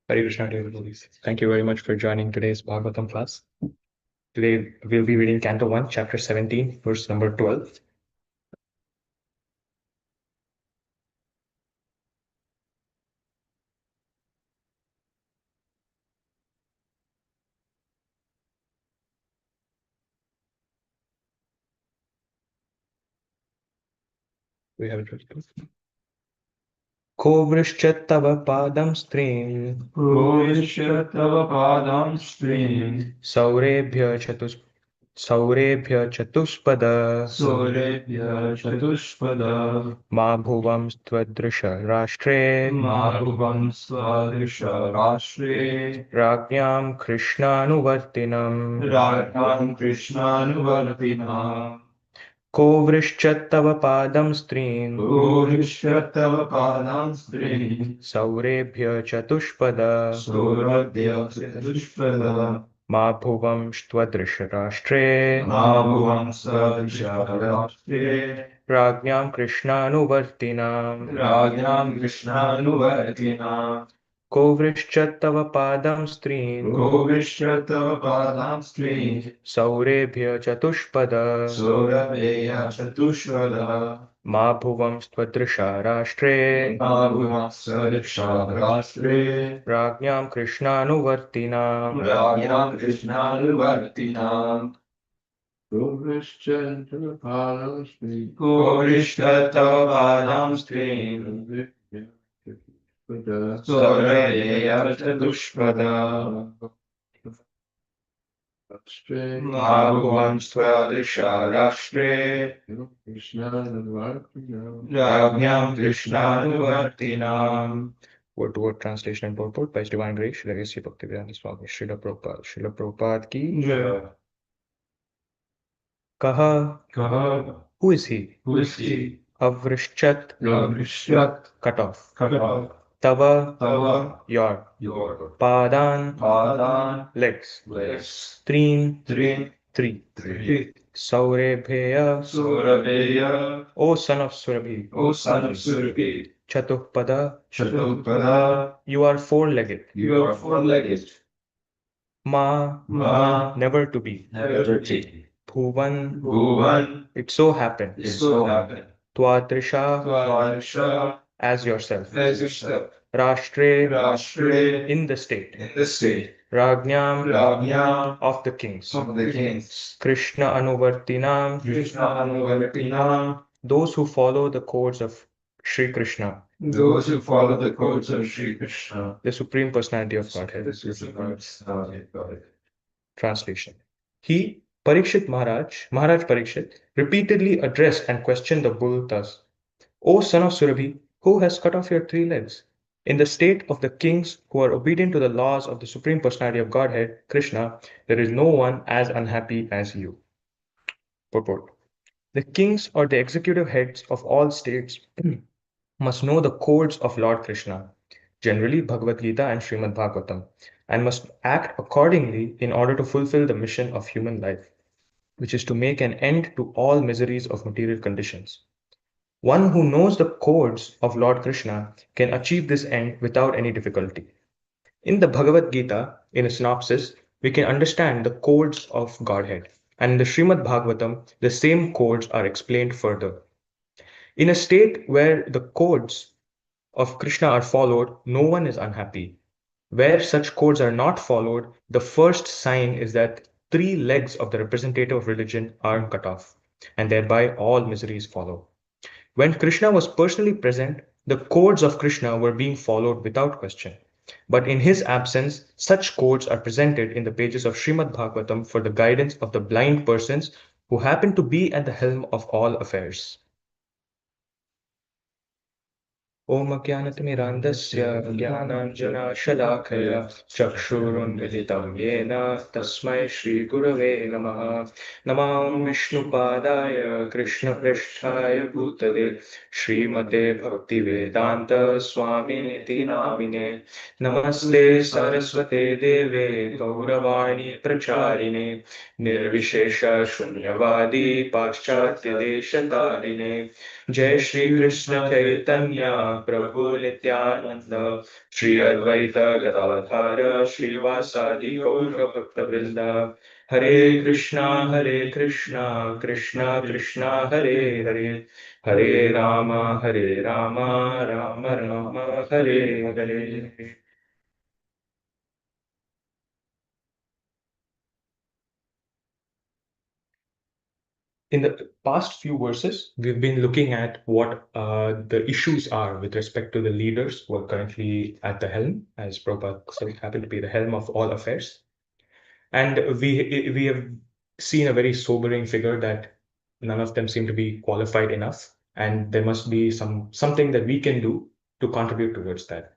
Hare Krishna, dear devotees. Thank you very much for joining today's Bhagavatam class. Today we'll be reading Canto 1, Chapter 17, verse number 12. We have it ready. Ko vrishchat tava padam strim Provishya padam string, saurebhya chatuspada Sorebhya chatushpada, ma bhuvam stvadrisha rashtre Madhuvam swadrisha rashtre, rajñam krishnaanuvartinam Ragnam Krishnanuvartinam, ko vrishchat tava padam strim Provishya padam string, saurebhya chatuspada Sorabhya chatushpada, ma bhuvam stvadrisha rashtre Madhuvam swadrisha rashtre, rajñam krishnaanuvartinam Ragnam Krishnanuvartinam, ko vrishchat tava padam strim Provishya padam string, saurebhya chatushpada Sorabhya chatushpada, ma bhuvam stvadrisha rashtre Madhuvam swadrisha rashtre, rajñam krishnaanuvartinam Ragnam Krishnanuvartinam, Provishya padam string, Provishya padam string, Sorabhya chatushpada, Madhuvam swadrisha rashtre, Ragnam Krishnanuvartinam. Word-to-word translation and purport by His Divine Grace, Srila A.C. Bhaktivedanta Swami, Srila Prabhupada. Srila Prabhupada ki Jai. Kaha, Kaha, who is he? who is he? Avrishyat, Avrishyat, cut off. Kata, Tava, Tava, your. your. Padan, Padan, legs. legs. Trin, Trin, three. three. Saurebheya, Surabheya, O son of Surabhi. O son of Surabhi. Chatupada, Chatupada, you are four-legged. you are four-legged. Ma, Ma, never to be. never to be. Bhuvan, Bhuvan, it so happened. it so happened. Tvatrisha, Tvarisha, as yourself. as yourself. Rashtre, Rashtre, in the state. in the state. Rajñam, Rajna, of the kings. of the kings. Krishna Anuvartinam, Krishna Anuvartina, those who follow the codes of Sri Krishna, those who follow the codes of Sri Krishna. the Supreme Personality of Godhead. This is the personality of God. Translation. He, Maharaj Parikshit, repeatedly addressed and questioned the bull thus: O son of Surabhi, who has cut off your three legs? In the state of the kings who are obedient to the laws of the Supreme Personality of Godhead, Krishna, there is no one as unhappy as you. Purport. The kings or the executive heads of all states must know the codes of Lord Krishna, generally Bhagavad Gita and Srimad Bhagavatam, and must act accordingly in order to fulfill the mission of human life, which is to make an end to all miseries of material conditions. One who knows the codes of Lord Krishna can achieve this end without any difficulty. In the Bhagavad Gita, in a synopsis, we can understand the codes of Godhead, and in the Srimad Bhagavatam, the same codes are explained further. In a state where the codes of Krishna are followed, no one is unhappy. Where such codes are not followed, the first sign is that three legs of the representative of religion are cut off, and thereby all miseries follow. When Krishna was personally present, the codes of Krishna were being followed without question. But in his absence, such codes are presented in the pages of Srimad Bhagavatam for the guidance of the blind persons who happen to be at the helm of all affairs. ॐ अज्ञानतिमिरान्धस्य ज्ञानाञ्जनशलाकया चक्षुरुन्मिलितं येन तस्मै श्रीगुरवे नमः। नमामि विष्णुपादाय कृष्णपृष्ठाय भूतले श्रीमते भक्तिवेदान्त स्वामिनिति नामिने। नमस्ते सरस्वते देवे गौरवाणी प्रचारिणे निर्विशेष शून्यवादी पाश्चात्यदेशतारिणे। जय श्री कृष्ण चैतन्य प्रभु नित्यानंद श्री अद्वैत गदाधर श्रीवासादि गौर भक्तवृंद। हरे कृष्णा कृष्णा कृष्णा हरे हरे, हरे Ram Ram Ram Hare Hare. In the past few verses, we've been looking at what the issues are with respect to the leaders who are currently at the helm, as Prabhupada said, happen to be the helm of all affairs. And we have seen a very sobering figure that none of them seem to be qualified enough, and there must be something that we can do to contribute towards that.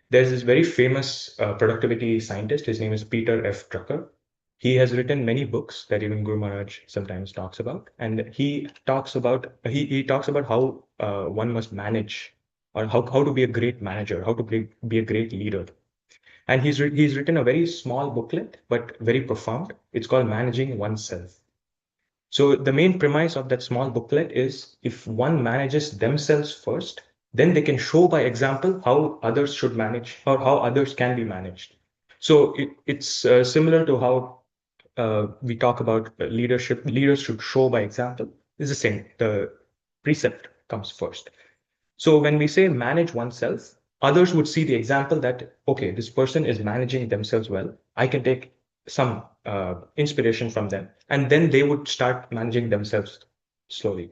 There's this very famous productivity scientist. His name is Peter F. Drucker. He has written many books that even Guru Maharaj sometimes talks about, and he talks about how one must manage, or how to be a great manager, how to be a great leader. And he's written a very small booklet, but very profound. It's called Managing Oneself. So the main premise of that small booklet is if one manages themselves first, then they can show by example how others should manage or how others can be managed. So it's similar to how we talk about leadership. Leaders should show by example. It's the same. The precept comes first. So when we say manage oneself, others would see the example that, okay, this person is managing themselves well. I can take some inspiration from them. And then they would start managing themselves slowly.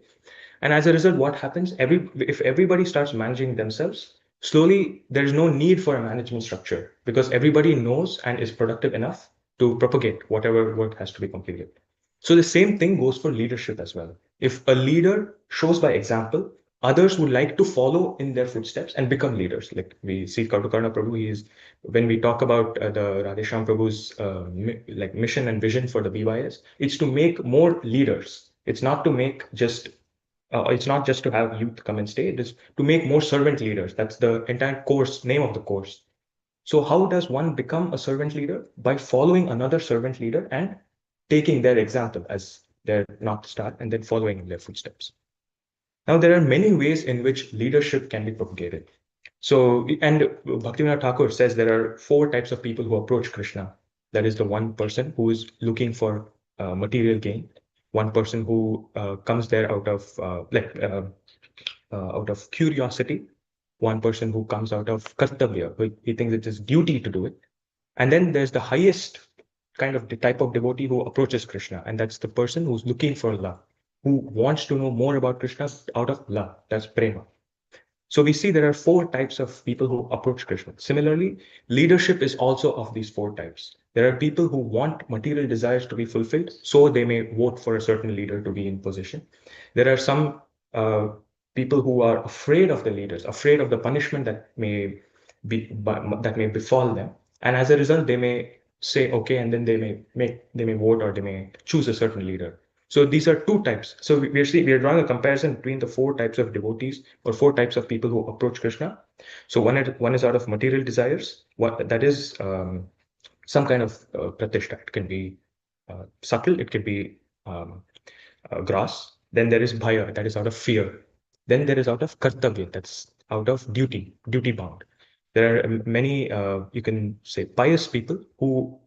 And as a result, what happens? If everybody starts managing themselves, slowly there's no need for a management structure because everybody knows and is productive enough to propagate whatever work has to be completed. So the same thing goes for leadership as well. If a leader shows by example, others would like to follow in their footsteps and become leaders. Like we see Kautukarna Prabhu, when we talk about the Radhesham Prabhu's like mission and vision for the BYS, it's to make more leaders. It's not just to have youth come and stay, it is to make more servant leaders. That's the entire course, name of the course. So how does one become a servant leader? By following another servant leader and taking their example as their North Star and then following in their footsteps. Now, there are many ways in which leadership can be propagated. So, and Bhaktivinoda Thakur says there are four types of people who approach Krishna. That is the one person who is looking for material gain, one person who comes there out of curiosity, one person who comes out of kartavya, he thinks it is duty to do it, and then there's the highest kind of the type of devotee who approaches Krishna, and that's the person who's looking for love, who wants to know more about Krishna out of love. That's prema. So we see there are four types of people who approach Krishna. Similarly, leadership is also of these four types. There are people who want material desires to be fulfilled, so they may vote for a certain leader to be in position. There are some uh, people who are afraid of the leaders, afraid of the punishment that may befall them, and as a result, they may say okay, and then they may vote or they may choose a certain leader. So these are two types. So we are drawing a comparison between the four types of devotees or four types of people who approach Krishna. So one is out of material desires. What that is some kind of pratishtha. It can be subtle. It can be gross. Then there is bhaya. That is out of fear. Then there is out of kartavya. That's out of duty bound. There are many you can say pious people who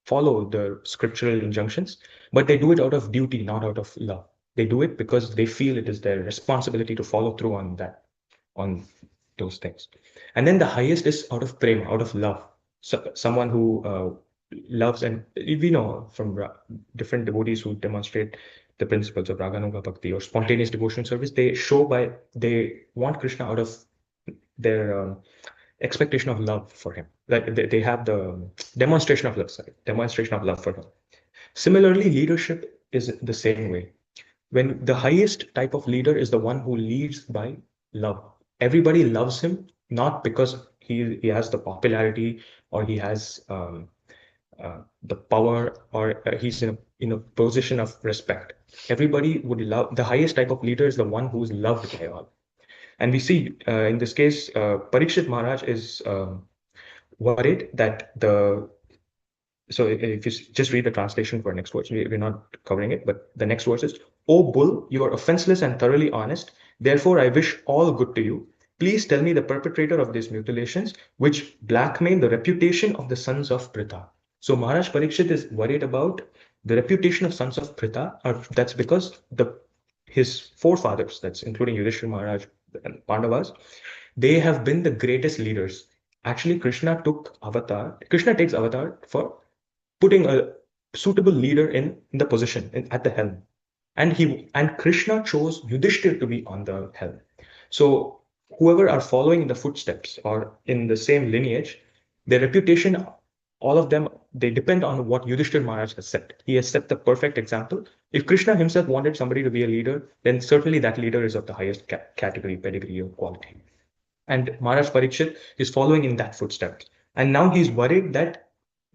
follow the scriptural injunctions, but they do it out of duty, not out of love. They do it because they feel it is their responsibility to follow through on those things. And then the highest is out of prema, out of love. So, someone who loves, and we know from different devotees who demonstrate the principles of raganuga bhakti or spontaneous devotional service, they want Krishna out of their expectation of love for him. Like they have the demonstration of love for him. Similarly, leadership is the same way. When the highest type of leader is the one who leads by love. everybody loves him, not because he has the popularity or he has the power, or he's in a position of respect. Everybody would love, the highest type of leader is the one who's loved by all. And we see in this case, Parikshit Maharaj is worried that so if you just read the translation for next words, we're not covering it, but the next verse is, "O bull, you are offenseless and thoroughly honest. Therefore, I wish all good to you. Please tell me the perpetrator of these mutilations, which blackmail the reputation of the sons of Pritha." So Maharaj Parikshit is worried about the reputation of sons of Pritha, or that's because his forefathers, that's including Yudhishthira Maharaj and Pandavas, they have been the greatest leaders. Actually, Krishna takes avatar for putting a suitable leader in the position at the helm. And Krishna chose Yudhishthir to be on the helm. So whoever are following in the footsteps or in the same lineage, their reputation, all of them, they depend on what Yudhishthir Maharaj has set. He has set the perfect example. If Krishna himself wanted somebody to be a leader, then certainly that leader is of the highest category, pedigree, or quality. And Maharaj Parikshit is following in that footsteps. And now he's worried that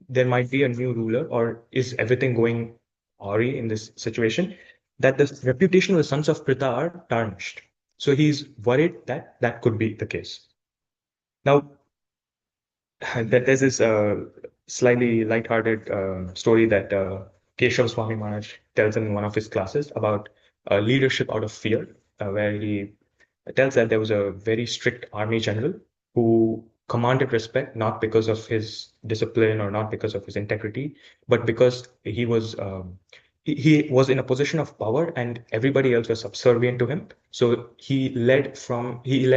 there might be a new ruler, or is everything going awry in this situation, that the reputation of the sons of Pritha are tarnished. So he's worried that that could be the case. Now, there's this slightly lighthearted story that Keshav Swami Maharaj tells in one of his classes about leadership out of fear, where he tells that there was a very strict army general who commanded respect not because of his discipline or not because of his integrity, but because he was in a position of power and everybody else was subservient to him. So he led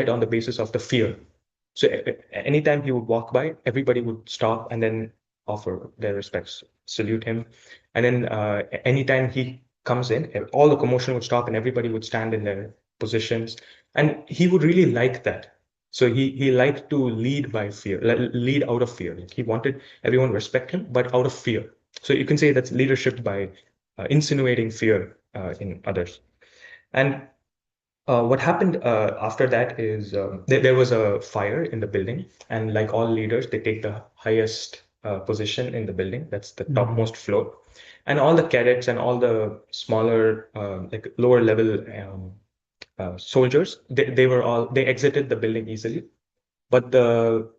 on the basis of the fear. So anytime he would walk by, everybody would stop and then offer their respects, salute him. And then anytime he comes in, all the commotion would stop and everybody would stand in their positions. And he would really like that. So he liked to lead by fear, lead out of fear. Like he wanted everyone to respect him, but out of fear. So you can say that's leadership by insinuating fear in others. And what happened after that is there was a fire in the building, and like all leaders, they take the highest position in the building. That's the topmost floor, and all the cadets and all the smaller, like lower level soldiers, they exited the building easily. But the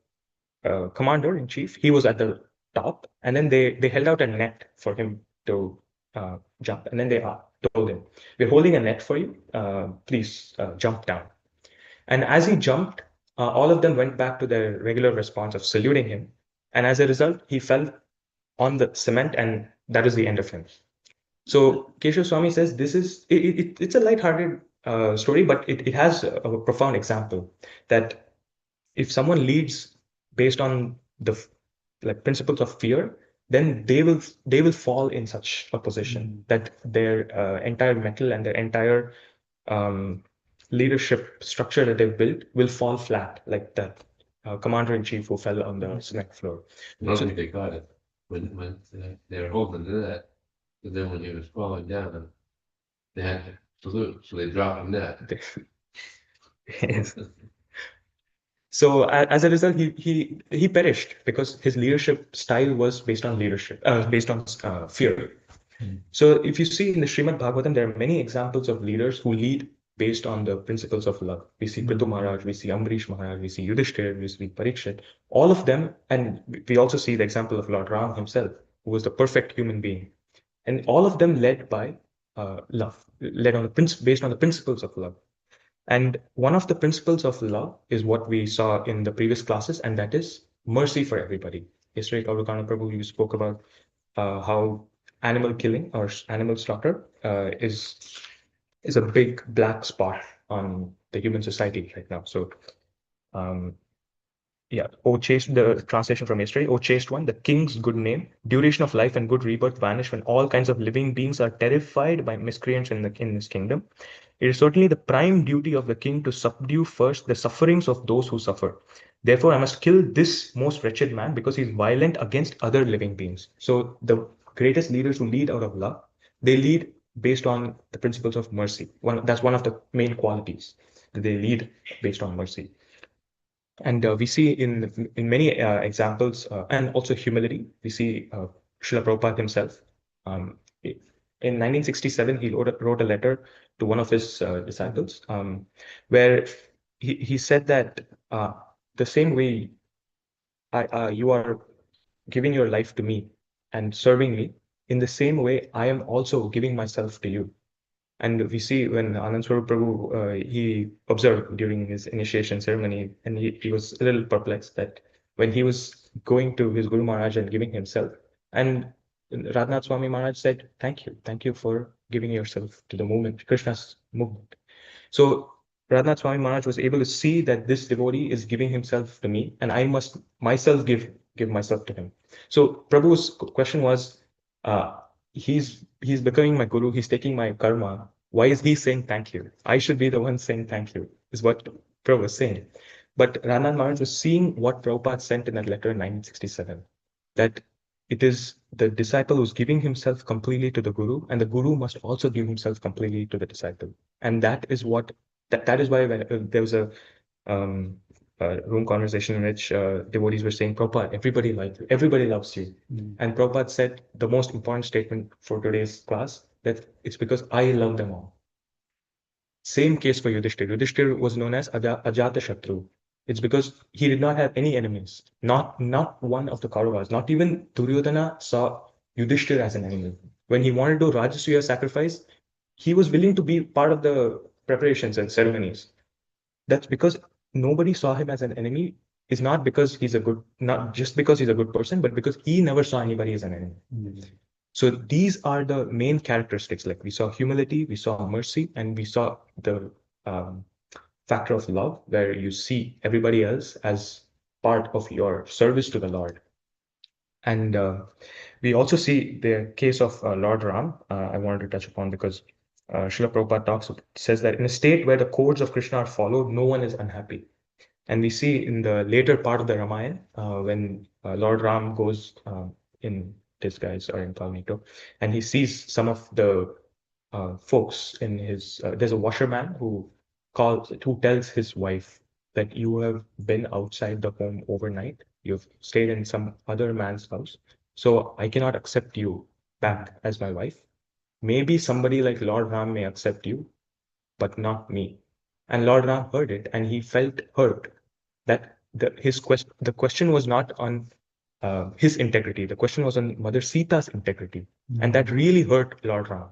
commander in chief, he was at the top, and then they held out a net for him to jump, and then they told him, "We're holding a net for you. Please jump down." And as he jumped, all of them went back to their regular response of saluting him, and as a result, he fell on the cement, and that is the end of him. So Keshav Swami says it's a lighthearted story, but it has a profound example that if someone leads based on the like principles of fear, then they will fall in such a position that their entire mettle and their entire um, leadership structure that they've built will fall flat, like that commander in chief who fell on the cement floor. I don't think they got it when they were holding to that. But then when he was falling down, they had to salute, so they dropped him that. Yes. So as a result, he perished because his leadership style was based on fear. So if you see in the Srimad Bhagavatam, there are many examples of leaders who lead based on the principles of love. We see Prithu Maharaj, we see Ambarish Maharaj, we see Yudhishthir, we see Parikshit, all of them, and we also see the example of Lord Ram himself, who was the perfect human being, and all of them led by love, led on based on the principles of love. And one of the principles of law is what we saw in the previous classes, and that is mercy for everybody. Yesterday, Kaurukana Prabhu, you spoke about how animal killing or animal slaughter is a big black spot on the human society right now. So, yeah, O chaste, the translation from yesterday, O chaste one, the king's good name, duration of life and good rebirth vanish when all kinds of living beings are terrified by miscreants in this kingdom. It is certainly the prime duty of the king to subdue first the sufferings of those who suffer. Therefore, I must kill this most wretched man because he is violent against other living beings. So the greatest leaders who lead out of love, they lead based on the principles of mercy. That's one of the main qualities. they lead based on mercy. And we see in many examples, and also humility. We see Srila Prabhupada himself. In 1967, he wrote a letter to one of his disciples, where he said that the same way you are giving your life to me and serving me, in the same way I am also giving myself to you. And we see when Anand Swarup Prabhu, he observed during his initiation ceremony, and he was a little perplexed that when he was going to his Guru Maharaj and giving himself, and Radhanath Swami Maharaj said, thank you for giving yourself to the movement, Krishna's movement. So Radhanath Swami Maharaj was able to see that this devotee is giving himself to me, and I must myself give myself to him. So Prabhu's question was, he's becoming my guru, he's taking my karma. Why is he saying thank you? I should be the one saying thank you, is what Prabhu was saying. But Radhanath Maharaj was seeing what Prabhupada sent in that letter in 1967, that it is the disciple who's giving himself completely to the guru, and the guru must also give himself completely to the disciple. And that is what that is why when, there was um, a room conversation in which devotees were saying, Prabhupada, everybody likes you, everybody loves you. And Prabhupada said the most important statement for today's class, that it's because I love them all. Same case for Yudhishthir. Yudhishthir was known as Ajata Shatru. It's because he did not have any enemies. Not one of the Kauravas, not even Duryodhana saw Yudhishthir as an enemy. When he wanted to do Rajasuya sacrifice, he was willing to be part of the preparations and ceremonies. That's because nobody saw him as an enemy, is not because he's a good, not just because he's a good person, but because he never saw anybody as an enemy. So these are the main characteristics. Like we saw humility, we saw mercy, and we saw the factor of love, where you see everybody else as part of your service to the Lord. And we also see the case of Lord Ram. I wanted to touch upon because Srila Prabhupada says that in a state where the codes of Krishna are followed, no one is unhappy. And we see in the later part of the Ramayana, when Lord Ram goes in disguise or incognito, and he sees some of the folks in his, there's a washerman who tells his wife that you have been outside the home overnight. You've stayed in some other man's house. So I cannot accept you back as my wife. Maybe somebody like Lord Ram may accept you, but not me. And Lord Ram heard it and he felt hurt that the question was not on his integrity. The question was on Mother Sita's integrity. And that really hurt Lord Ram.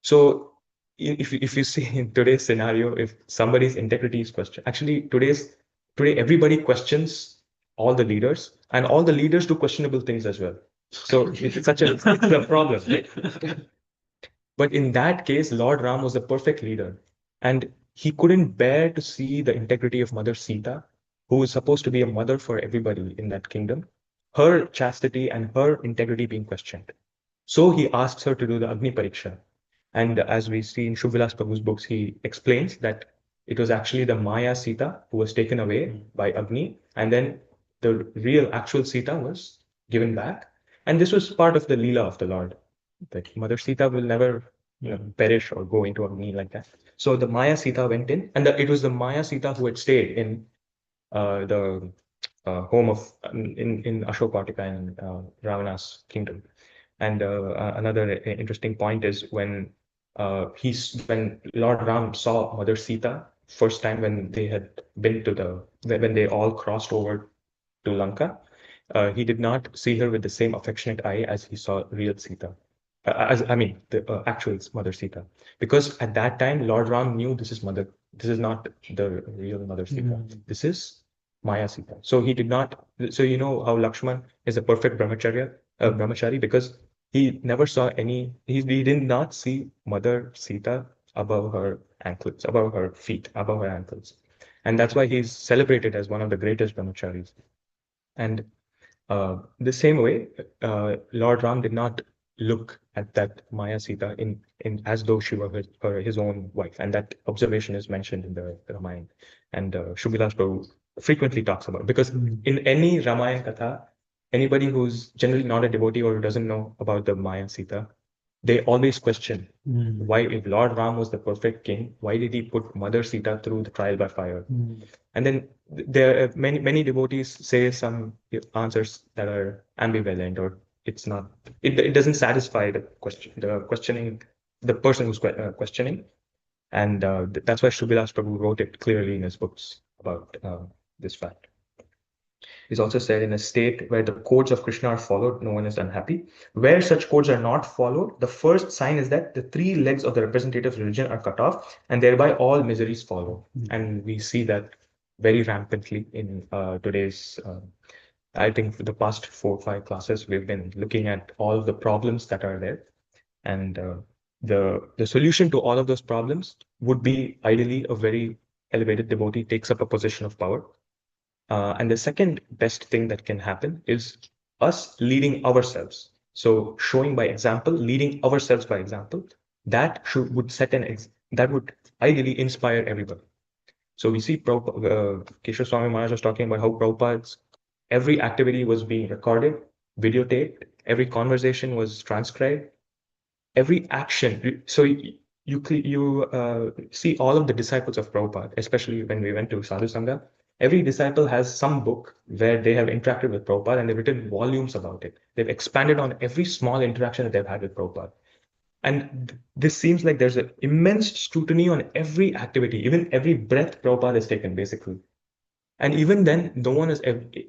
So if you see in today's scenario, if somebody's integrity is questioned, actually today everybody questions all the leaders, and all the leaders do questionable things as well. So it's it's a problem. But in that case, Lord Ram was the perfect leader, and he couldn't bear to see the integrity of Mother Sita, who is supposed to be a mother for everybody in that kingdom, her chastity and her integrity being questioned. So he asks her to do the Agni Pariksha. And as we see in Shubhalas Prabhu's books, he explains that it was actually the Maya Sita who was taken away by Agni, and then the real actual Sita was given back. And this was part of the Leela of the Lord. That Mother Sita will never perish or go into Agni like that. So the Maya Sita went in, and it was the Maya Sita who had stayed in the home of in Ashokatika in Ravana's kingdom. And another interesting point is when when Lord Ram saw Mother Sita first time, when they had been to when they all crossed over to Lanka, he did not see her with the same affectionate eye as he saw real Sita. As I mean, the actual Mother Sita, because at that time Lord Ram knew this is Mother. This is not the real Mother Sita. This is Maya Sita. So he did not. So you know how Lakshman is a perfect brahmachari, because he never saw any. He did not see Mother Sita above her ankles, above her feet, above her ankles, and that's why he's celebrated as one of the greatest brahmacharis. And the same way, Lord Ram did not look at that Maya Sita in as though she were his own wife, and that observation is mentioned in the Ramayana. And Shubhalas Prabhu frequently talks about it, because in any Ramayana Katha, anybody who's generally not a devotee or who doesn't know about the Maya Sita, they always question why, if Lord Ram was the perfect king, why did he put Mother Sita through the trial by fire? And then there are many devotees say some answers that are ambivalent, or it's not, it doesn't satisfy the questioning, the person who's questioning. And that's why Shrubilas Prabhu wrote it clearly in his books about this fact. Is also said, in a state where the codes of Krishna are followed, no one is unhappy. Where such codes are not followed, the first sign is that the three legs of the representative religion are cut off, and thereby all miseries follow. And we see that very rampantly in today's. I think for the past 4 or 5 classes, we've been looking at all of the problems that are there, and the solution to all of those problems would be ideally a very elevated devotee takes up a position of power, and the second best thing that can happen is us leading ourselves. So showing by example, leading ourselves by example, that would set that would ideally inspire everybody. So we see Keshava Swami Maharaj was talking about how Prabhupada's every activity was being recorded, videotaped, every conversation was transcribed, every action. So you see all of the disciples of Prabhupada, especially when we went to Sadhu Sangha. Every disciple has some book where they have interacted with Prabhupada and they've written volumes about it. They've expanded on every small interaction that they've had with Prabhupada. And this seems like there's an immense scrutiny on every activity, even every breath Prabhupada has taken, basically. And even then, no one is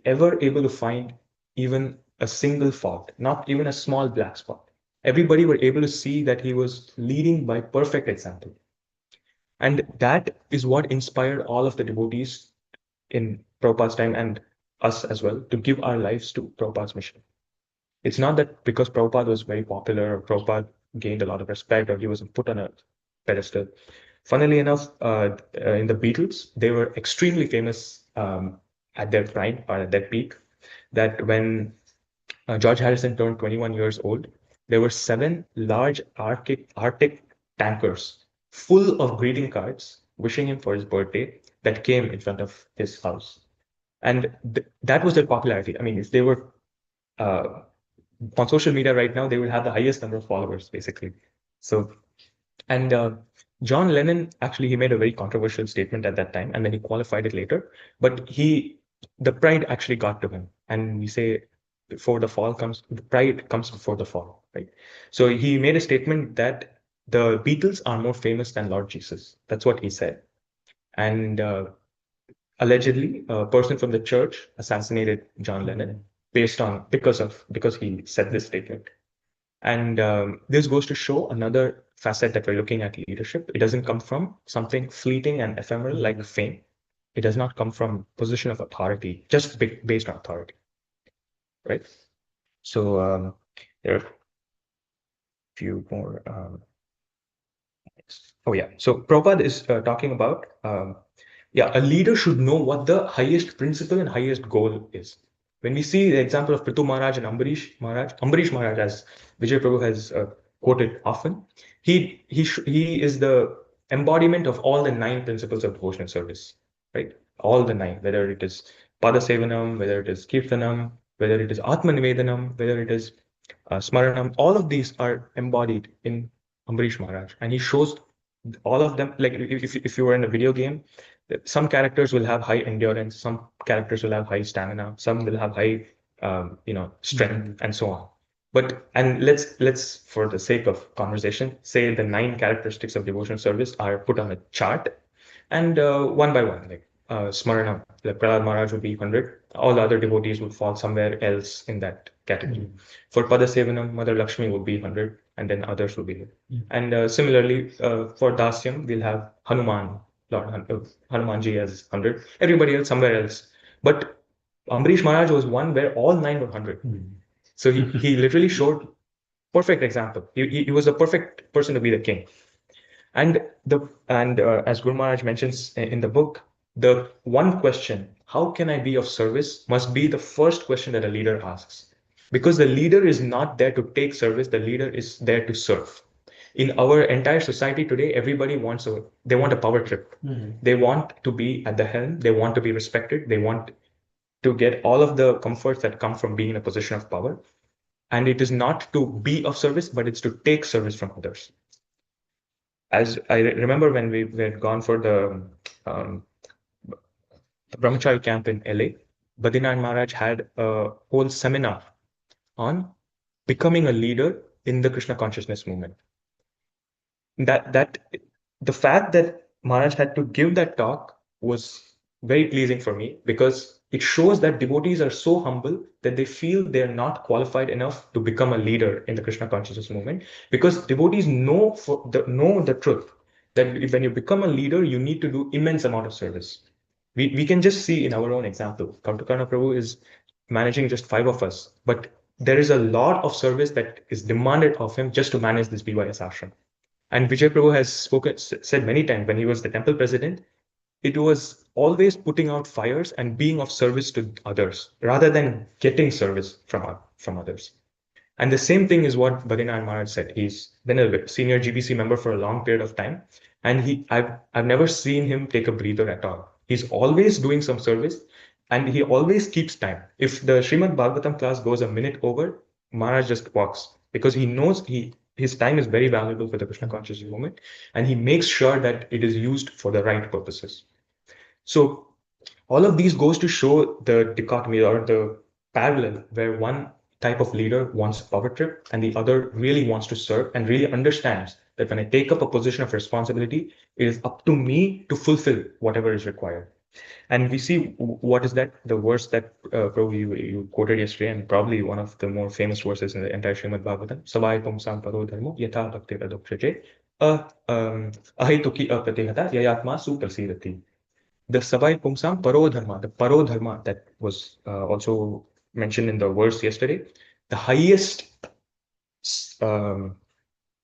ever able to find even a single fault, not even a small black spot. Everybody were able to see that he was leading by perfect example. And that is what inspired all of the devotees in Prabhupada's time and us as well to give our lives to Prabhupada's mission. It's not that because Prabhupada was very popular or Prabhupada gained a lot of respect or he was put on a pedestal. Funnily enough, in the Beatles, they were extremely famous at their prime or at their peak. That when George Harrison turned 21 years old, there were 7 large Arctic tankers full of greeting cards wishing him for his birthday that came in front of his house. And that was their popularity. I mean, if they were uh, on social media right now, they will have the highest number of followers, basically. So, and John Lennon actually he made a very controversial statement at that time, and then he qualified it later. But the pride actually got to him, and we say, before the fall comes, the pride comes before the fall, right? So he made a statement that the Beatles are more famous than Lord Jesus. That's what he said, and allegedly, a person from the church assassinated John Lennon because he said this statement. And this goes to show another facet that we're looking at leadership. It doesn't come from something fleeting and ephemeral like fame. It does not come from position of authority, just based on authority, right? So there are a few more. Oh yeah. So Prabhupada is talking about a leader should know what the highest principle and highest goal is. When we see the example of Prithu Maharaj and Ambarish Maharaj, as Vijay Prabhu has quoted often, he is the embodiment of all the 9 principles of devotional service, right? All the 9, whether it is Pada Sevanam, whether it is Kirtanam, whether it is Atma Nivedanam, whether it is Smaranam, all of these are embodied in Ambarish Maharaj, and he shows all of them. Like if you were in a video game, some characters will have high endurance, some characters will have high stamina, some will have high strength, and so on. But and let's for the sake of conversation say the 9 characteristics of devotional service are put on a chart, and one by one, like Smarana, like Prahlad Maharaj would be 100, all the other devotees would fall somewhere else in that category. For Pada Sevanam, Mother Lakshmi would be 100, and then others would be. And similarly, for Dasyam, we'll have Hanuman, Hanumanji as 100, everybody else somewhere else. But Ambarish Maharaj was one where all 9 were 100. So he literally showed perfect example. He was the perfect person to be the king. And as Guru Maharaj mentions in the book, the one question, how can I be of service, must be the first question that a leader asks. Because the leader is not there to take service, the leader is there to serve. In our entire society today, everybody they want a power trip. They want to be at the helm, they want to be respected, they want to get all of the comforts that come from being in a position of power. And it is not to be of service, but it's to take service from others. As I remember when we had gone for um, the Brahmachari camp in LA, Badrinath Maharaj had a whole seminar on becoming a leader in the Krishna consciousness movement. That the fact that Maharaj had to give that talk was very pleasing for me, because it shows that devotees are so humble that they feel they are not qualified enough to become a leader in the Krishna consciousness movement, because devotees know the truth that when you become a leader, you need to do immense amount of service. We can just see in our own example, Kautakana Prabhu is managing just 5 of us, but there is a lot of service that is demanded of him just to manage this BYS ashram. And Vijay Prabhu has said many times when he was the temple president, it was always putting out fires and being of service to others rather than getting service from others. And the same thing is what Bhaginath Maharaj said. He's been a senior GBC member for a long period of time, and I've never seen him take a breather at all. He's always doing some service, and he always keeps time. If the Srimad Bhagavatam class goes a minute over, Maharaj just walks, because he knows his time is very valuable for the Krishna consciousness movement, and he makes sure that it is used for the right purposes. So all of these goes to show the dichotomy or the parallel where one type of leader wants a power trip and the other really wants to serve and really understands that when I take up a position of responsibility, it is up to me to fulfill whatever is required. And we see what is that the verse that Prabhu you quoted yesterday, and probably one of the more famous verses in the entire Srimad Bhagavatam. Savai pumsam paro dharmo yatha bhakti radokshate ahituki apratihata yayatma suprasidati. The Savai Pumsam Parodharma, the Parodharma that was also mentioned in the verse yesterday, the highest um,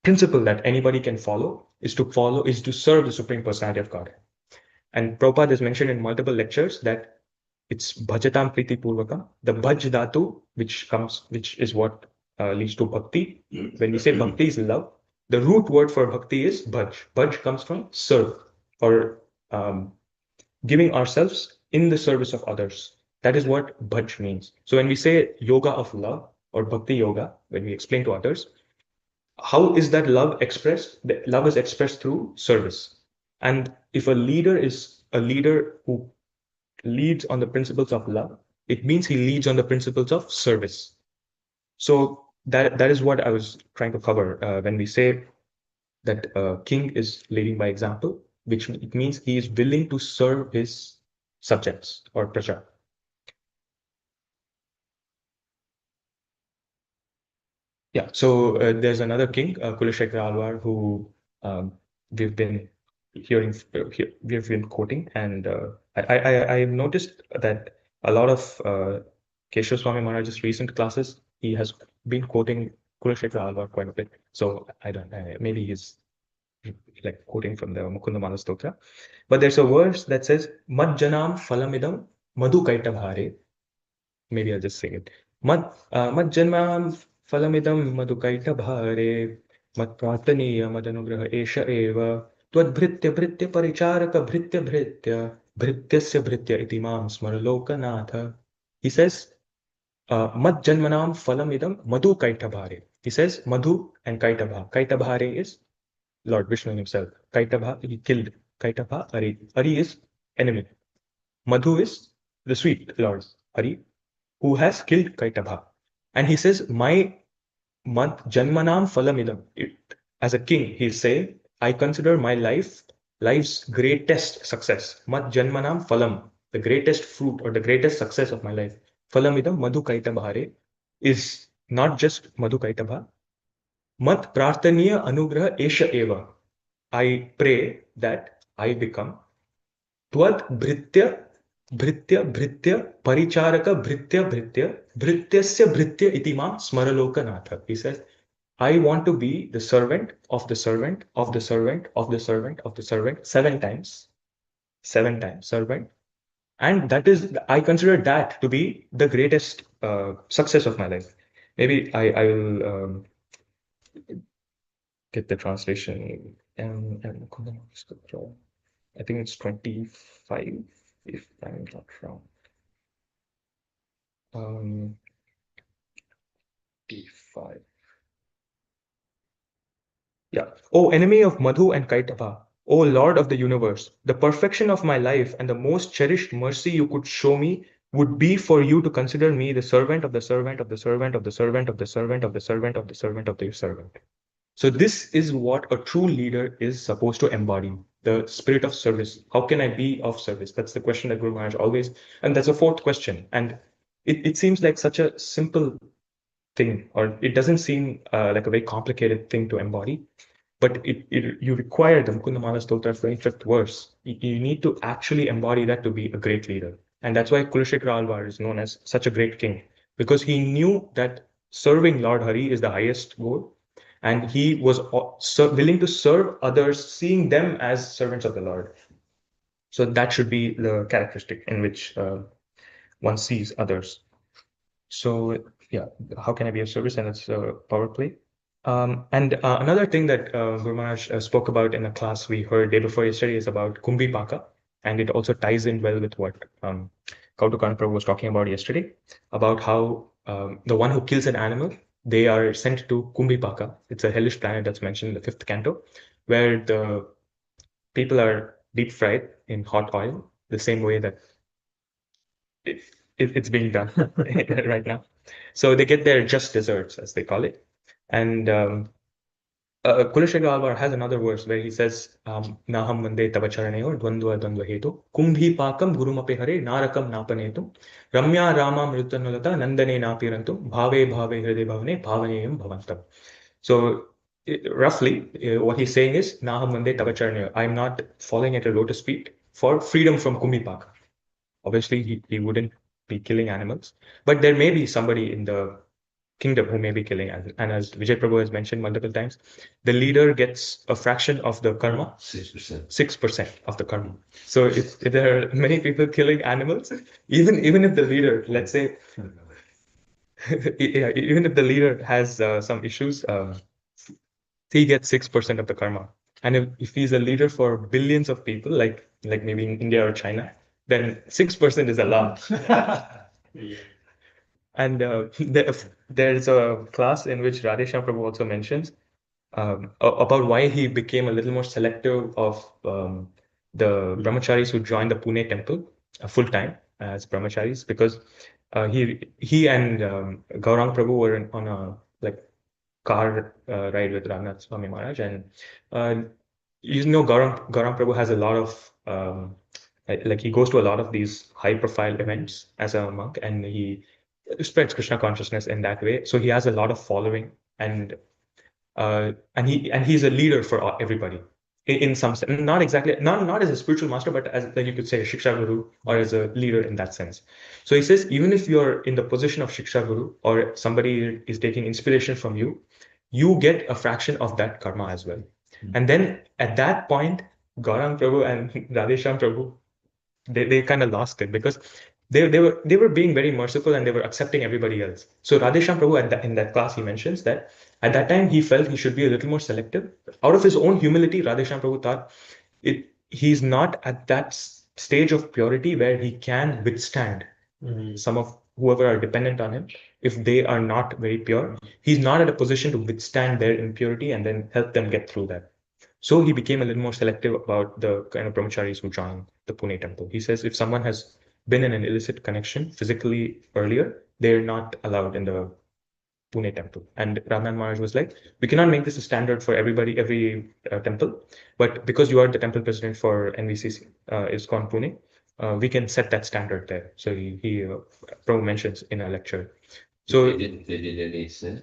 principle that anybody can follow is to serve the Supreme Personality of God. And Prabhupada has mentioned in multiple lectures that it's bhajatam priti purvakam, the bhaj dhatu, which is what leads to bhakti. When we say bhakti is love, the root word for bhakti is bhaj. Bhaj comes from serve, or um, giving ourselves in the service of others. That is what bhaj means. So when we say yoga of love or bhakti yoga, when we explain to others, how is that love expressed? The love is expressed through service. And if a leader is a leader who leads on the principles of love, it means he leads on the principles of service. So that is what I was trying to cover when we say that a king is leading by example, which it means he is willing to serve his subjects or praja. Yeah, so there's another king, Kulashekar Alwar, who we've been we've been quoting, and I've noticed that a lot of Keshav Swami Maharaj's recent classes, he has been quoting Kulashekar Alwar quite a bit. So I don't know, maybe he's like quoting from the Mukunda Mala Stotra. But there's a verse that says, Majjanam phalamidam madhu kaita bhare. Maybe I'll just sing it. Majjanam phalamidam madhu kaita bhare. Mat prataniya madanugraha esha eva. Twadbhritya bhritya paricharaka bhritya bhritya. Bhrityasya bhritya iti mam smaralokanatha. He says, Mat janmanam phalamidam madhu kaita bhare. He says, Madhu and Kaitabha. Kaitabhare is Lord Vishnu himself. Kaitabha, he killed. Kaitabha, Ari. Ari is enemy. Madhu is the sweet Lord Hari, who has killed Kaitabha. And he says, My Janmanam Phalamidam. As a king, he's saying, I consider my life's greatest success. Mat Janmanam Phalam, the greatest fruit or the greatest success of my life. Phalamidam Madhu Kaitabhare is not just Madhu Kaitabha. Mat Prarthaniya Anugraha Esha Eva. I pray that I become Tvad Bhritya Paricharaka Bhrityasya Bhritya Itimam Smaralokanatha. He says, I want to be the servant of the servant of the servant of the servant of the servant 7 times. 7 times servant. And that is, I consider that to be the greatest success of my life. Maybe I will get the translation. And I think it's 25, if I'm not wrong. Um, 55. Yeah. O enemy of Madhu and Kaitava, O Lord of the universe, the perfection of my life and the most cherished mercy you could show me would be for you to consider me the servant of the servant of the servant of the servant of the servant of the servant of the servant of the servant. So this is what a true leader is supposed to embody, the spirit of service. How can I be of service? That's the question that Guru Maharaj always, and that's a fourth question. And it seems like such a simple thing, or it doesn't seem like a very complicated thing to embody, but you require the Mukundamala Stotra's 25th verse. You need to actually embody that to be a great leader. And that's why Kulashekara Alvar is known as such a great king, because he knew that serving Lord Hari is the highest goal. And he was willing to serve others, seeing them as servants of the Lord. So that should be the characteristic in which one sees others. So yeah, how can I be of service? And it's a power play. And another thing that Guru Maharaj spoke about in a class we heard day before yesterday is about Kumbhi Paka, and it also ties in well with what Kautukarna Prabhu was talking about yesterday, about how the one who kills an animal, they are sent to Kumbhi Paka. It's a hellish planet that's mentioned in the fifth canto, where the people are deep fried in hot oil, the same way that it, it's being done right now. So they get their just desserts, as they call it. And Kulashekara Alvar has another verse where he says, Naham Vande Tava Charaneyo Dvandva Dvandva Hetu Kumbhi Pakam Gurumape Hare Narakam Napanetu Ramya Rama Mritanulata Nandane Napirantu Bhave Bhave Hriday Bhavane Bhavaneyam Bhavantam. So roughly, what he's saying is, Naham Vande Tava Charaneyo. I'm not falling at your lotus feet for freedom from Kumbhi Paka. Obviously, he wouldn't be killing animals, but there may be somebody in the kingdom who may be killing. And as Vijay Prabhu has mentioned multiple times, the leader gets a fraction of the karma, 6%. 6% of the karma. So if there are many people killing animals, even if the leader, let's say, yeah, even if the leader has some issues, he gets 6% of the karma. And if he's a leader for billions of people, like maybe in India or China, then 6% is a lot. And there's a class in which Radheshyam Prabhu also mentions about why he became a little more selective of the brahmacharis who joined the Pune temple full time as brahmacharis, because he and Gaurang Prabhu were on a like car ride with Raghunath Swami Maharaj, and uh, Gaurang Prabhu has a lot of like he goes to a lot of these high profile events as a monk, and he spreads Krishna consciousness in that way. So he has a lot of following, and he's a leader for everybody in some sense. Not exactly, not as a spiritual master, but as like you could say a Shiksha Guru or as a leader in that sense. So he says, even if you're in the position of Shiksha Guru or somebody is taking inspiration from you, you get a fraction of that karma as well. And then at that point, Gaurang Prabhu and Radheshyam Prabhu, they kind of lost it, because they were being very merciful and they were accepting everybody else. So Radheshyam Prabhu in that class, he mentions that at that time he felt he should be a little more selective. Out of his own humility, Radheshyam Prabhu thought he's not at that stage of purity where he can withstand some of whoever are dependent on him. If they are not very pure, he's not at a position to withstand their impurity and then help them get through that. So he became a little more selective about the kind of brahmacharis who join the Pune temple. He says if someone has been in an illicit connection physically earlier, they're not allowed in the Pune temple. And Raghunath Maharaj was like, we cannot make this a standard for everybody, every temple, but because you are the temple president for NVCC, ISKCON Pune, we can set that standard there. So he Prabhu mentions in a lecture. So They did any sin?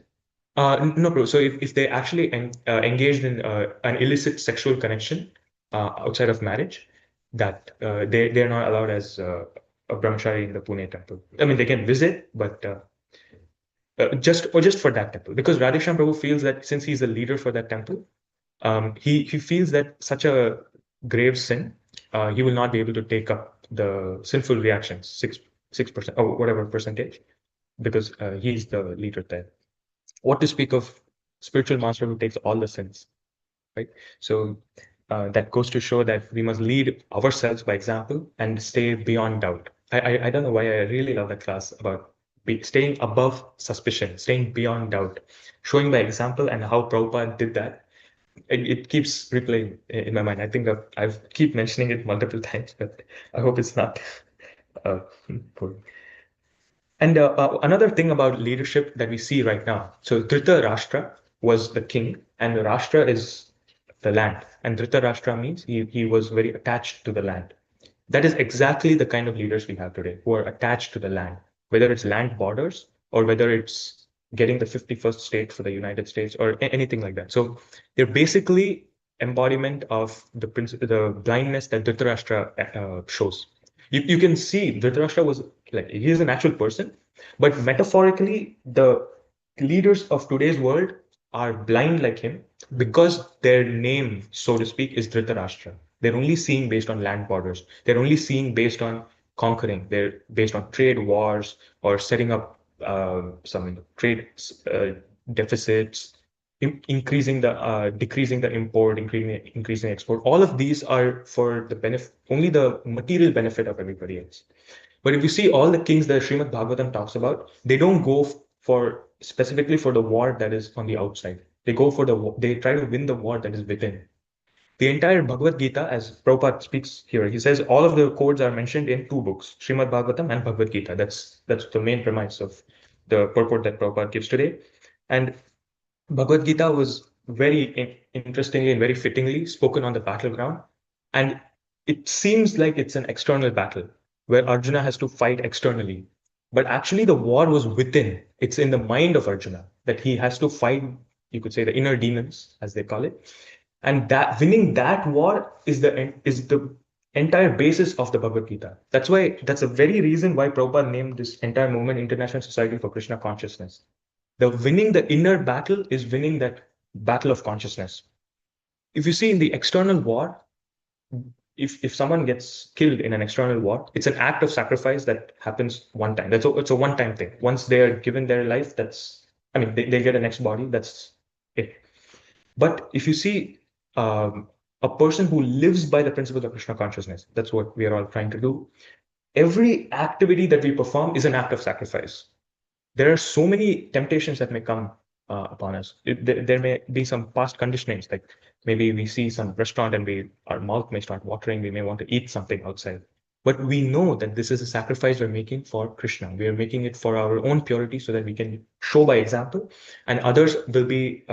no, bro. So if they actually engaged in an illicit sexual connection outside of marriage, that they're not allowed as a brahmachari in the Pune temple. I mean, they can visit, but just for that temple, because Radheshyam Prabhu feels that since he's a leader for that temple, he feels that such a grave sin, he will not be able to take up the sinful reactions, 6% or whatever percentage, because he's the leader there. What to speak of spiritual master who takes all the sins, right? So that goes to show that we must lead ourselves by example and stay beyond doubt. I don't know why I really love that class about staying above suspicion, staying beyond doubt, showing by example, and how Prabhupada did that. It keeps replaying in my mind. I think I've keep mentioning it multiple times, but I hope it's not uh, boring. And another thing about leadership that we see right now. So Dhritarashtra was the king, and Rashtra is the land. And Dhritarashtra means he was very attached to the land. That is exactly the kind of leaders we have today, who are attached to the land, whether it's land borders or whether it's getting the 51st state for the United States or anything like that. So they're basically embodiment of the blindness that Dhritarashtra shows. You can see Dhritarashtra was like, he is an actual person, but metaphorically, the leaders of today's world are blind like him because their name, so to speak, is Dhritarashtra. They're only seeing based on land borders. They're only seeing based on conquering. They're based on trade wars or setting up some trade deficits, decreasing the import, increasing export. All of these are for the benefit, only the material benefit of everybody else. But if you see all the kings that Srimad Bhagavatam talks about, they don't go for specifically for the war that is on the outside. They try to win the war that is within. The entire Bhagavad Gita, as Prabhupada speaks here, he says all of the codes are mentioned in two books, Srimad Bhagavatam and Bhagavad Gita. That's the main premise of the purport that Prabhupada gives today. And Bhagavad Gita was very interestingly and very fittingly spoken on the battleground. And it seems like it's an external battle where Arjuna has to fight externally. But actually, the war was within. It's in the mind of Arjuna that he has to fight, you could say, the inner demons, as they call it. And that winning that war is the entire basis of the Bhagavad Gita. That's a very reason why Prabhupada named this entire movement International Society for Krishna Consciousness. The winning the inner battle is winning that battle of consciousness. If you see in the external war, if someone gets killed in an external war, it's an act of sacrifice that happens one time. It's a one-time thing. Once they are given their life, they get a next body, that's it. But if you see a person who lives by the principle of Krishna consciousness, that's what we are all trying to do. Every activity that we perform is an act of sacrifice. There are so many temptations that may come upon us. There may be some past conditionings, like maybe we see some restaurant and our mouth may start watering. We may want to eat something outside. But we know that this is a sacrifice we're making for Krishna. We are making it for our own purity so that we can show by example, and others will be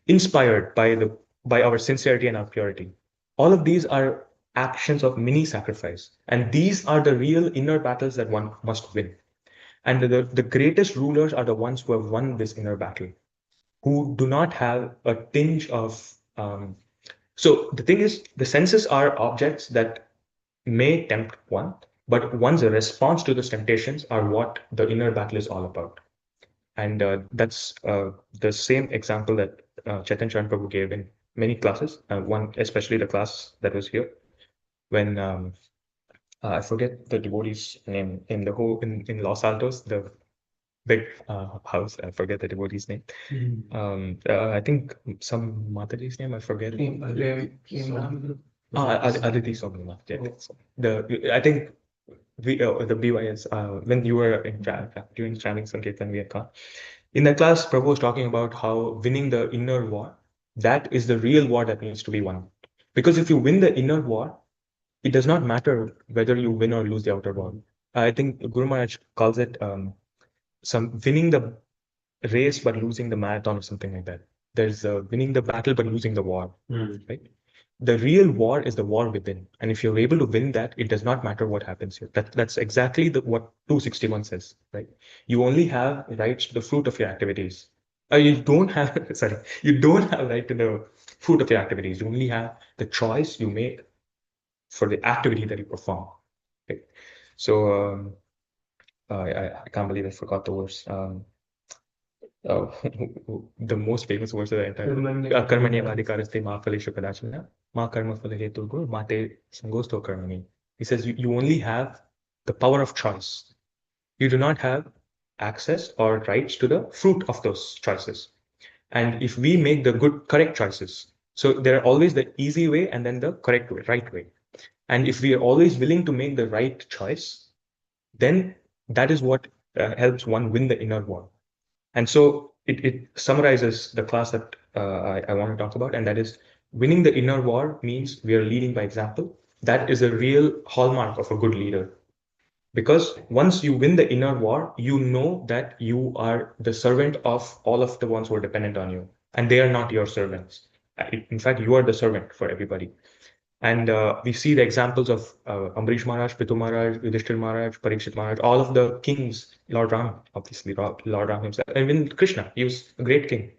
inspired by our sincerity and our purity. All of these are actions of mini sacrifice, and these are the real inner battles that one must win. And the greatest rulers are the ones who have won this inner battle, who do not have a tinge of. So the thing is, the senses are objects that may tempt one, but one's response to those temptations are what the inner battle is all about. And that's the same example that Chetan Chan Prabhu gave in many classes, one especially the class that was here, when I forget the devotee's name in Los Altos, the big house. I forget the devotee's name. I think some Mataji's name, I forget. Aditi Somnath. Yeah. I think the BYS, when you were during Traveling Sankirtan, we had gone. In that class, Prabhu was talking about how winning the inner war, that is the real war that needs to be won. Because if you win the inner war, it does not matter whether you win or lose the outer war. I think Guru Maharaj calls it some winning the race but losing the marathon or something like that. There's winning the battle but losing the war, right? The real war is the war within, and if you're able to win that, it does not matter what happens here. That's exactly what 261 says, right? You only have rights to the fruit of your activities. You don't have sorry, you don't have right to the fruit of your activities. You only have the choice you make for the activity that you perform. Okay? So I can't believe I forgot the verse. uh, the most famous verse of the entire Karmanyavadhikaraste ma phaleshu kadachana ma karma phala hetu mate sangosto karmani. He says you only have the power of choice. You do not have access or rights to the fruit of those choices. And if we make the correct choices, so there are always the easy way and then the correct way, right way. And if we are always willing to make the right choice, then that is what helps one win the inner war. And so it summarizes the class that I want to talk about, and that is winning the inner war means we are leading by example. That is a real hallmark of a good leader. Because once you win the inner war, you know that you are the servant of all of the ones who are dependent on you, and they are not your servants. In fact, you are the servant for everybody. And we see the examples of Ambrish Maharaj, Pitu Maharaj, Yudhishthir Maharaj, Parikshit Maharaj, all of the kings, Lord Ram, obviously, Lord Ram himself, and even Krishna, he was a great king.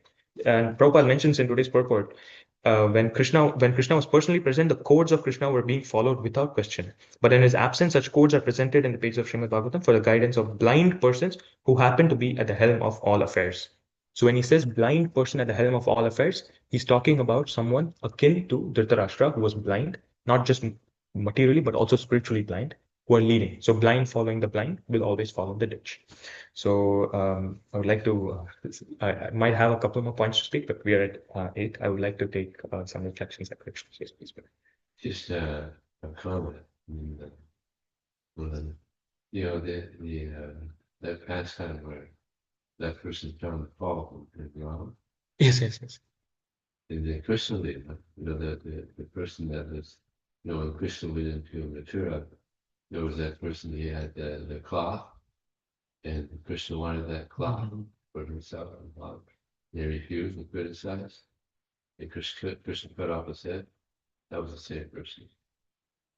And Prabhupada mentions in today's purport, when Krishna was personally present, the codes of Krishna were being followed without question. But in his absence, such codes are presented in the pages of Srimad Bhagavatam for the guidance of blind persons who happen to be at the helm of all affairs. So when he says blind person at the helm of all affairs, he's talking about someone akin to Dhritarashtra, who was blind, not just materially, but also spiritually blind, who are leading. So blind following the blind will always follow the ditch. So I would like to, I might have a couple more points to speak, but we are at 8. I would like to take some reflections and corrections. Yes, please. Just a comment. When, that pastime where that person found the fall and wrong. Yes, yes, yes. In the Krishna Lila, the person that was, in Krishna went into Mathura, there was that person, he had the cloth, and Krishna wanted that cloth for himself. They refused and criticized. And Krishna cut off his head. That was the same person.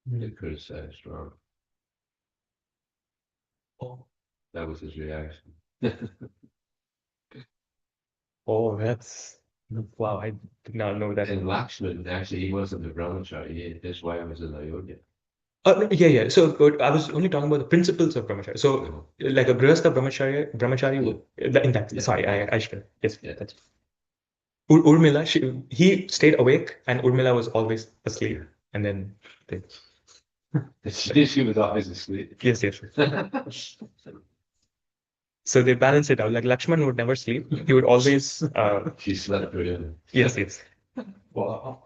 They criticized wrong. Oh, That was his reaction. oh, that's wow! I did not know that. And Lakshman, actually, he wasn't a brahmachari. His wife was an Ayodhya. Yeah, yeah. So I was only talking about the principles of brahmacharya. So like a grihastha brahmachari would, in that. Yeah. Sorry, I should. Yes, Yeah. that's. Urmila, he stayed awake, and Urmila was always asleep. And then they, She was always asleep. yes, yes. So they balance it out. Like Lakshman would never sleep. He would always. She slept with him. Yes, yes. Wow.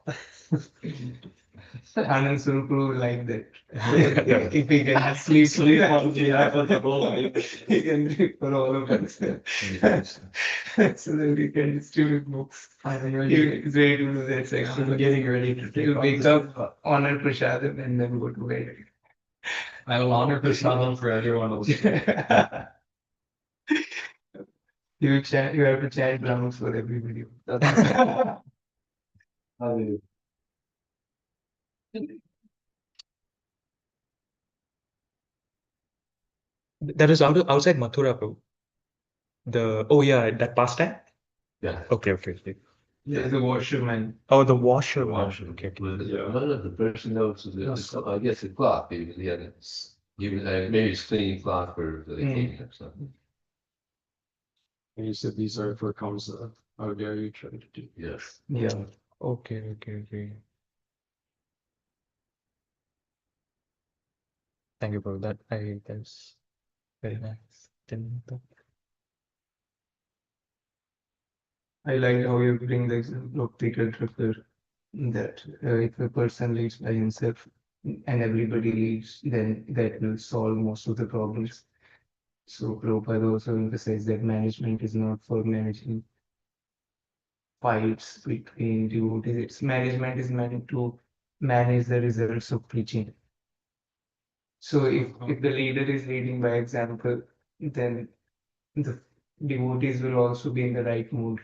Anand Surupuru like that. Yeah. If he can sleep on behalf of the whole, he can do it for all of us. So that we can distribute books. He's ready to do that section. Getting ready to take He'll wake up, honor Prasadam, and then go to bed. I will honor Prasadam for everyone else. You have to chant Brahmas for everybody. That is outside Mathura, bro. That pastime. Yeah. Okay, okay, okay. There's a washerman. Oh, the washer. Washington. Okay, okay. None of the person knows, I guess the cloth, he had it. Maybe it's cleaning cloth for the king or something. And you said these are for Kamsa. How dare you try to do? Yes. Yeah. Okay, okay, okay. Thank you, bro. That's very nice. Didn't know I like how you bring the example of Peter Drucker, that if a person leads by himself and everybody leads, then that will solve most of the problems. So Prabhupada also emphasized that management is not for managing fights between devotees. Its management is meant to manage the results of preaching. So if the leader is leading by example, then the devotees will also be in the right mood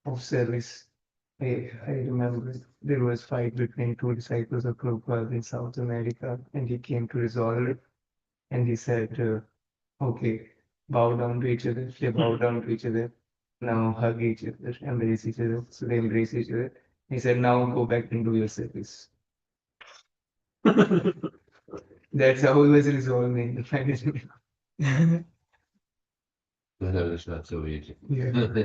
of service. I remember there was fight between two disciples of Prabhupada in South America, and he came to resolve it. And he said, okay, bow down to each other. They bow down to each other. Now hug each other, embrace each other. So they embrace each other. He said, now go back and do your service. That's how it was resolved in the management. No, it's not so easy. Yeah.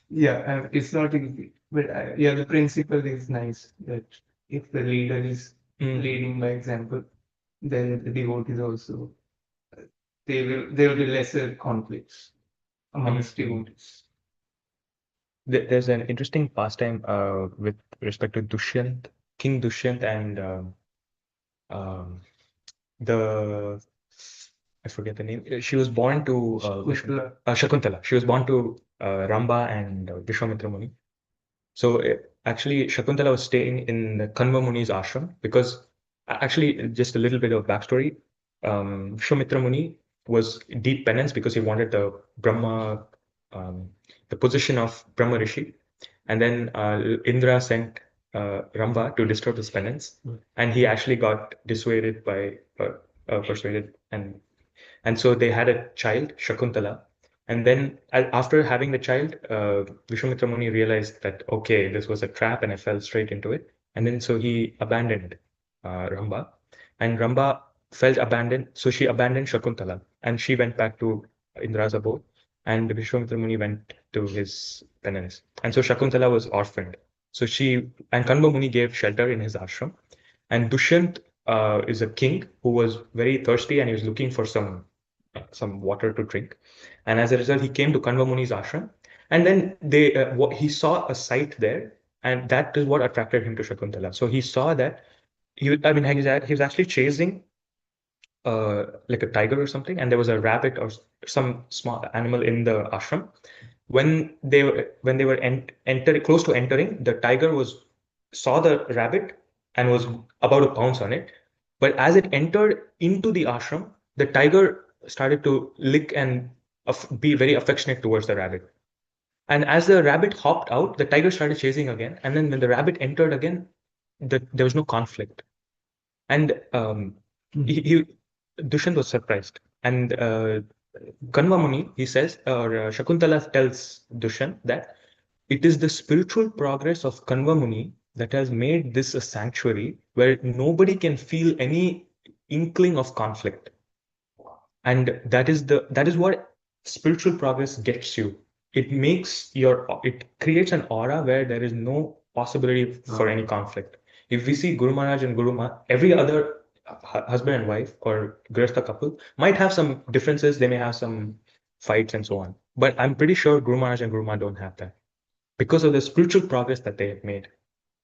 Yeah, it's not easy, but yeah, the principle is nice that if the leader is leading by example, then the devotees also there will be lesser conflicts amongst devotees. There's an interesting pastime with respect to Dushyant, King Dushyant, and um, the I forget the name. She was born to Shakuntala. Shakuntala. She was born to Ramba and Vishwamitra Muni. So actually, Shakuntala was staying in the Kanva Muni's ashram because actually, just a little bit of backstory. Vishwamitra Muni was deep penance because he wanted the Brahma, the position of Brahma Rishi. And then Indra sent Ramba to disturb his penance, and he actually got dissuaded by persuaded, and so they had a child, Shakuntala. And then after having the child, Vishwamitra Muni realized that okay, this was a trap, and I fell straight into it. And then so he abandoned Ramba, and Ramba felt abandoned, so she abandoned Shakuntala, and she went back to Indra's abode, and Vishwamitra Muni went to his penance. And so Shakuntala was orphaned. So she and Kanva Muni gave shelter in his ashram. And Dushyant is a king who was very thirsty and he was looking for some water to drink. And as a result, he came to Kanva Muni's ashram. And then he saw a sight there, and that is what attracted him to Shakuntala. So he saw that he was actually chasing like a tiger or something, and there was a rabbit or some small animal in the ashram. When they were close to entering, the tiger saw the rabbit and was about to pounce on it. But as it entered into the ashram, the tiger started to lick and be very affectionate towards the rabbit. And as the rabbit hopped out, the tiger started chasing again. And then when the rabbit entered again, there was no conflict. And Dushyant was surprised. And Kanva Muni, he says, or Shakuntala tells Dushyant that it is the spiritual progress of Kanva Muni that has made this a sanctuary where nobody can feel any inkling of conflict. And that is what spiritual progress gets you. It creates an aura where there is no possibility for any conflict. If we see Guru Maharaj and Guru Ma, every other husband and wife or Grihastha couple might have some differences, they may have some fights and so on. But I'm pretty sure Guru Maharaj and Guru Ma don't have that because of the spiritual progress that they have made.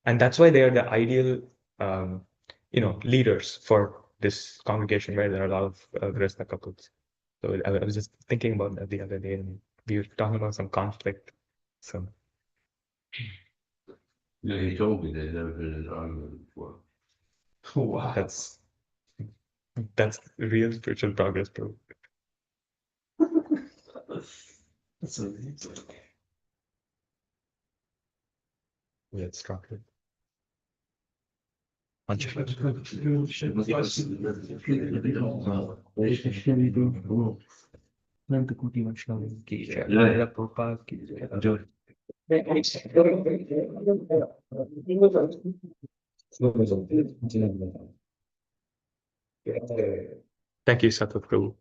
And that's why they are the ideal leaders for this congregation where there are a lot of Grihastha couples. So I was just thinking about that the other day, and we were talking about some conflict. So You know, he told me they'd never been in an argument before. Wow. that's real spiritual progress, bro. That's amazing. Let's talk it. Thank you, Satya Prabhu.